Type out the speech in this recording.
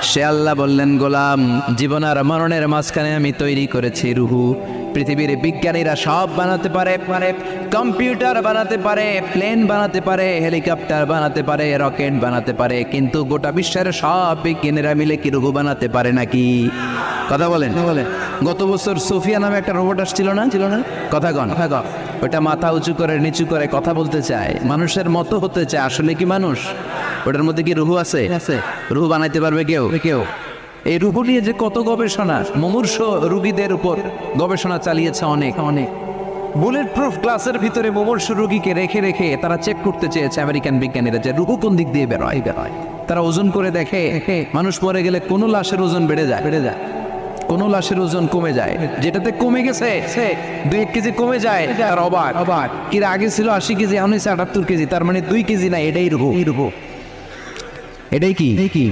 সে আল্লাহ বললেন, গোলাম, জীবন আর মরণের মাঝখানে আমি তৈরি করেছি রুহু। পৃথিবীর বিজ্ঞানীরা সব বানাতে পারে, কম্পিউটার বানাতে পারে, প্লেন বানাতে পারে, হেলিকপ্টার বানাতে পারে, রকেট বানাতে পারে, কিন্তু গোটা বিশ্বের সব বিজ্ঞানীরা মিলে কি রুহু বানাতে পারে নাকি? কথা বলেন। গত বছর সোফিয়া নামে একটা রোবট আসছিল না? কথা কন। ওটা মাথা উঁচু করে নিচু করে কথা বলতে চায়, মানুষের মতো হতে চায়। আসলে কি মানুষ? ওটার মধ্যে কি রুহু আছে? রুহু বানাইতে পারবে কেউ? এই রুহু নিয়ে যে কত গবেষণা, মুমূর্ষ রোগীদের উপর গবেষণা চালিয়েছে অনেক। বুলেট প্রুফ গ্লাসের ভিতরে মুমূর্ষ রোগীকে রেখে তারা চেক করতে চেয়েছে আমেরিকান বিজ্ঞানীরা যে রুহু কোন দিক দিয়ে বেরোয়। তারা ওজন করে দেখে মানুষ মরে গেলে কোন লাশের ওজন বেড়ে যায়, কোন লাশের ওজন কমে যায়। যেটাতে কমে গেছে 2-1 কেজি কমে যায়, আর অবাক কি আগে ছিল 80 কেজি, এখন হচ্ছে 78 কেজি, তার মানে 2 কেজি না, এটাই রুহু। এটাই কি